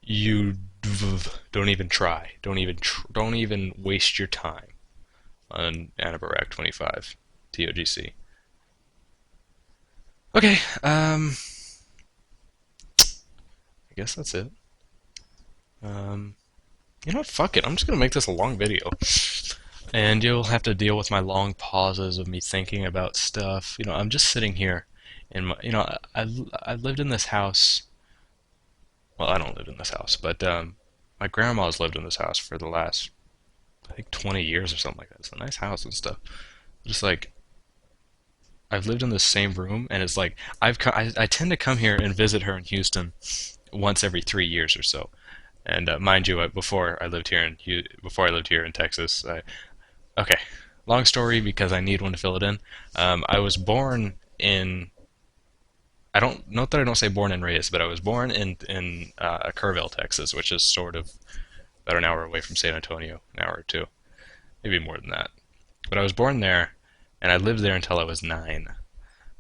You don't even try. Don't even waste your time on Anabarak 25 TOGC. Okay, I guess that's it. Um, you know what? Fuck it. I'm just gonna make this a long video, and you'll have to deal with my long pauses of me thinking about stuff. I'm just sitting here, in my, I lived in this house. Well, I don't live in this house, but my grandma's lived in this house for the last, I think, 20 years or something like that. It's a nice house and stuff. Just like I've lived in the same room, and it's like I tend to come here and visit her in Houston once every 3 years or so. And mind you, before I lived here in Texas, okay, long story because I need one to fill it in. I was born in I don't note that I don't say born and raised, but I was born in Kerrville, Texas, which is sort of about an hour away from San Antonio, an hour or two, maybe more than that. But I was born there, and I lived there until I was 9.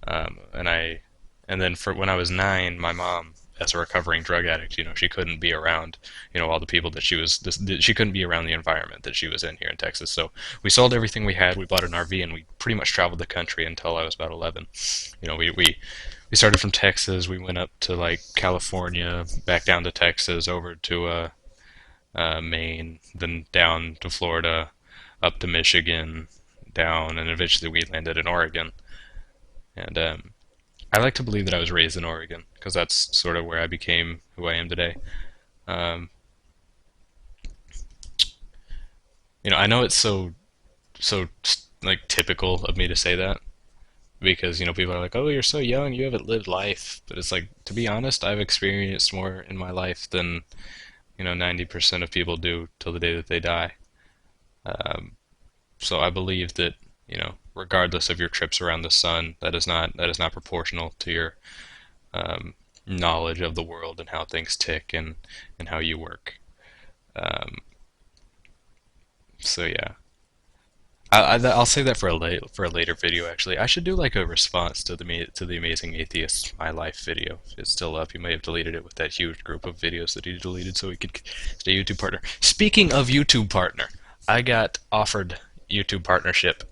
And then for when I was 9, my mom, as a recovering drug addict, she couldn't be around, all the people that she couldn't be around the environment that she was in here in Texas. So we sold everything we had. We bought an RV, and we pretty much traveled the country until I was about 11. We started from Texas. We went up to like California, back down to Texas, over to Maine, then down to Florida, up to Michigan, down, and eventually we landed in Oregon. And I like to believe that I was raised in Oregon because that's sort of where I became who I am today. Um, I know it's so like typical of me to say that because people are like, "Oh, you're so young, you haven't lived life." But it's like, to be honest, I've experienced more in my life than 90% of people do till the day that they die. Um, so I believe that regardless of your trips around the sun, that is not proportional to your um, knowledge of the world and how things tick and how you work. Um, so yeah, I'll say that for a later video. Actually, I should do like a response to the Amazing Atheist My Life video. It's still up. You may have deleted it with that huge group of videos that he deleted, so he could stay YouTube partner. Speaking of YouTube partner, I got offered YouTube partnership,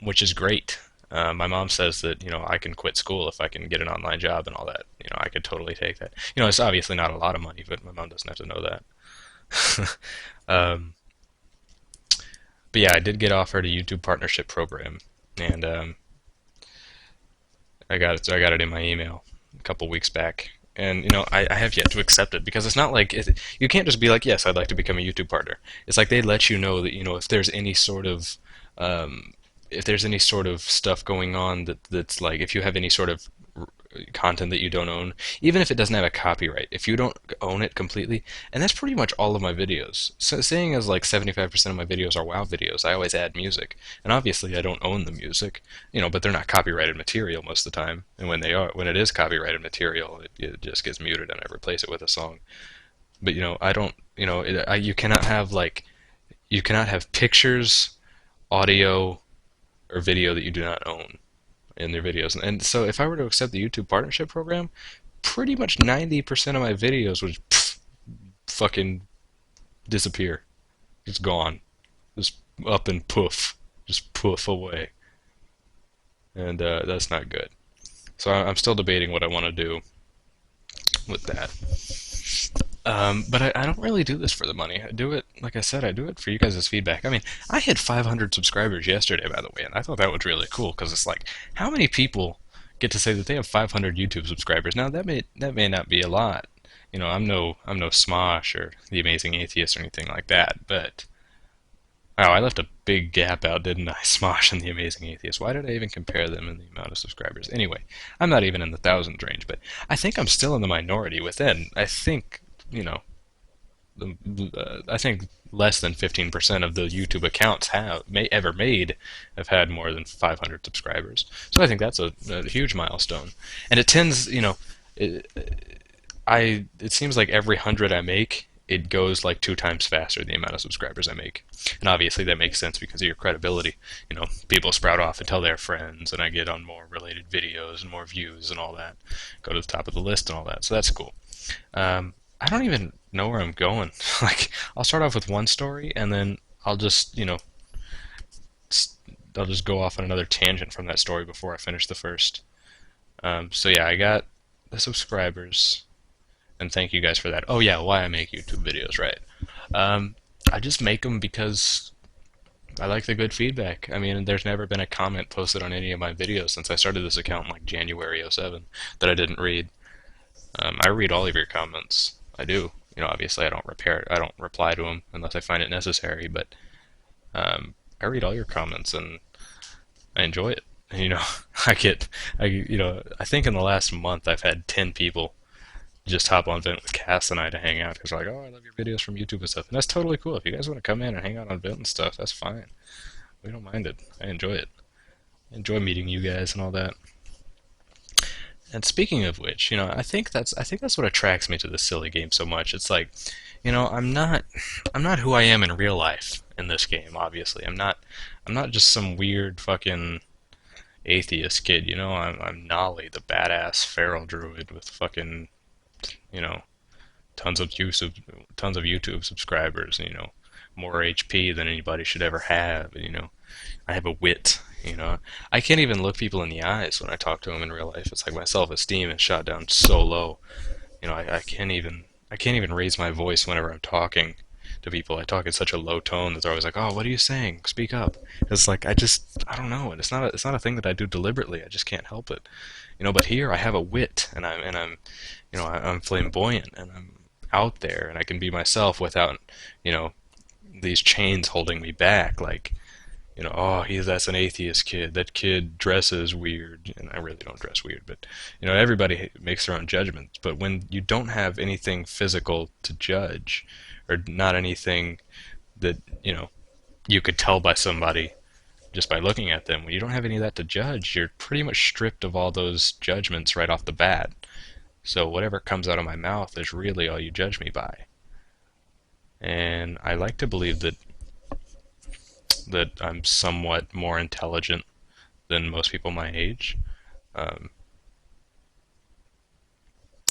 which is great. My mom says that I can quit school if I can get an online job and all that. I could totally take that. It's obviously not a lot of money, but my mom doesn't have to know that. um, but yeah, I did get offered a YouTube partnership program, and I got it. So I got it in my email a couple weeks back, and I have yet to accept it because it's not like you can't just be like, yes, I'd like to become a YouTube partner. It's like they let you know that if there's any sort of um, stuff going on that's like if you have any sort of content that you don't own, even if it doesn't have a copyright, if you don't own it completely, and that's pretty much all of my videos. So seeing as like 75% of my videos are WoW videos, I always add music, and obviously I don't own the music, but they're not copyrighted material most of the time. And when it is copyrighted material, it just gets muted, and I replace it with a song. But I don't, you cannot have pictures, audio, or video that you do not own in their videos. And so if I were to accept the YouTube partnership program, pretty much 90% of my videos would fucking disappear. Just gone. Just up and poof. Just poof away. And that's not good. So I'm still debating what I want to do with that. But I don't really do this for the money. I do it, like I said, I do it for you guys' feedback. I mean, I hit 500 subscribers yesterday, by the way, and I thought that was really cool because it's like, how many people get to say that they have 500 YouTube subscribers? Now that may not be a lot. I'm no Smosh or the Amazing Atheist or anything like that, but wow, I left a big gap out, didn't I? Smosh and the Amazing Atheist. Why did I even compare them in the amount of subscribers? Anyway, I'm not even in the thousands range, but I think I'm still in the minority within. I think I think less than 15% of the YouTube accounts ever made have had more than 500 subscribers. So I think that's a huge milestone. And it tends, it, it seems like every 100 I make, it goes like 2 times faster the amount of subscribers I make. And obviously that makes sense because of your credibility. People sprout off and tell their friends, and I get on more related videos and more views and all that. Go to the top of the list and all that. So that's cool. I don't even know where I'm going. Like, I'll start off with one story, and then I'll just, I'll just go off on another tangent from that story before I finish the first. So yeah, I got the subscribers, and thank you guys for that. Oh yeah, why I make YouTube videos, right? Um, I just make them because I like the good feedback. I mean, there's never been a comment posted on any of my videos since I started this account in like January '07 that I didn't read. I read all of your comments. I do. Obviously, I don't reply to them unless I find it necessary. But I read all your comments and I enjoy it. And, I think in the last month I've had 10 people just hop on Vent with Cass and I to hang out because they're like, oh, I love your videos from YouTube and stuff. And that's totally cool. If you guys want to come in and hang out on Vent and stuff, that's fine. We don't mind it. I enjoy it. I enjoy meeting you guys and all that. And speaking of which, I think that's what attracts me to this silly game so much. It's like, I'm not who I am in real life in this game, obviously. I'm not just some weird fucking atheist kid, I'm Nolly, the badass feral druid with fucking, you know, tons of tons of YouTube subscribers, more HP than anybody should ever have, I have a wit, I can't even look people in the eyes when I talk to them in real life. It's like my self-esteem is shot down so low. I can't even raise my voice whenever I'm talking to people. I talk in such a low tone that they're always like, "Oh, what are you saying? Speak up." It's like I don't know. It's not a thing that I do deliberately. I just can't help it. But here I have a wit, and I'm flamboyant, and I'm out there, and I can be myself without, you know, these chains holding me back. Like, oh, that's an atheist kid. That kid dresses weird, and I really don't dress weird, but everybody makes their own judgments. But when you don't have anything physical to judge, or not anything that you could tell by somebody just by looking at them, when you don't have any of that to judge, you're pretty much stripped of all those judgments right off the bat. So whatever comes out of my mouth is really all you judge me by. And I like to believe that I'm somewhat more intelligent than most people my age. Um,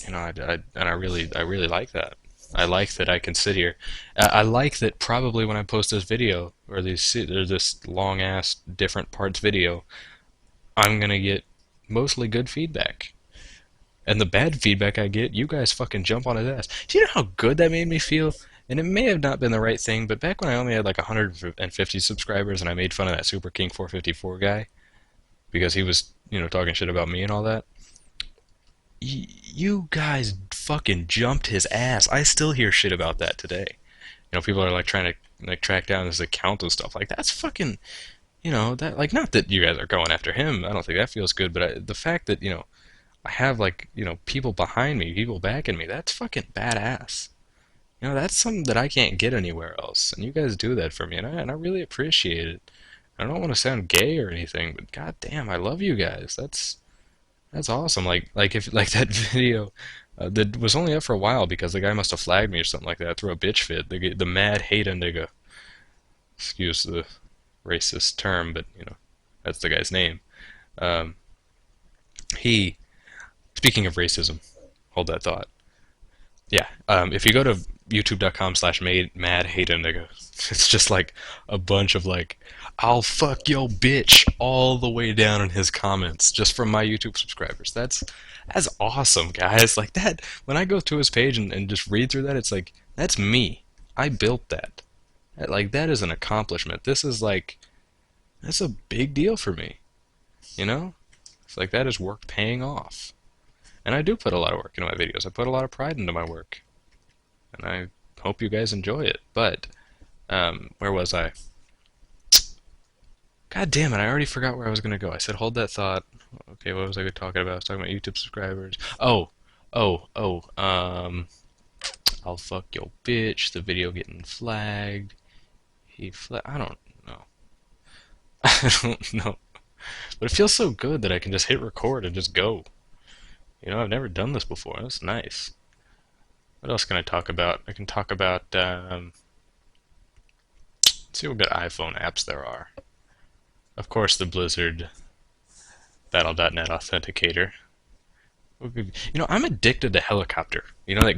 I really like that. I like that I can sit here. I like that probably when I post this video or this long ass different parts video, I'm gonna get mostly good feedback. And the bad feedback I get, you guys fucking jump on his ass. Do you know how good that made me feel? And it may have not been the right thing, but back when I only had like 150 subscribers and I made fun of that Super King 454 guy because he was, talking shit about me and all that, you guys fucking jumped his ass. I still hear shit about that today. People are like trying to like track down his account and stuff. Like that's fucking, that like not that you guys are going after him. I don't think that feels good, but the fact that I have like people behind me, people backing me. That's fucking badass. That's something that I can't get anywhere else, and you guys do that for me, and I really appreciate it. I don't want to sound gay or anything, but goddamn, I love you guys. That's awesome. Like if like that video that was only up for a while because the guy must have flagged me or something like that through a bitch fit. The mad hate nigga. Excuse the racist term, but that's the guy's name. Um, he Speaking of racism, hold that thought. Yeah, if you go to youtube.com/mad hate nigga, it's just like a bunch of like, I'll fuck yo bitch all the way down in his comments just from my YouTube subscribers. That's awesome, guys. Like that, when I go to his page and just read through that, it's like, that's me. I built that. Like, that is an accomplishment. That's a big deal for me, you know? It's like that is work paying off. And I do put a lot of work into my videos. I put a lot of pride into my work. And I hope you guys enjoy it. But, where was I? God damn it, I already forgot where I was going to go. I said hold that thought. Okay, what was I talking about? I was talking about YouTube subscribers. Oh, I'll fuck your bitch, the video getting flagged. I don't know. I don't know. But it feels so good that I can just hit record and just go. I've never done this before. That's nice. What else can I talk about? I can talk about, let's see what good iPhone apps there are. Of course, the Blizzard Battle.net Authenticator. I'm addicted to Helicopter. That game.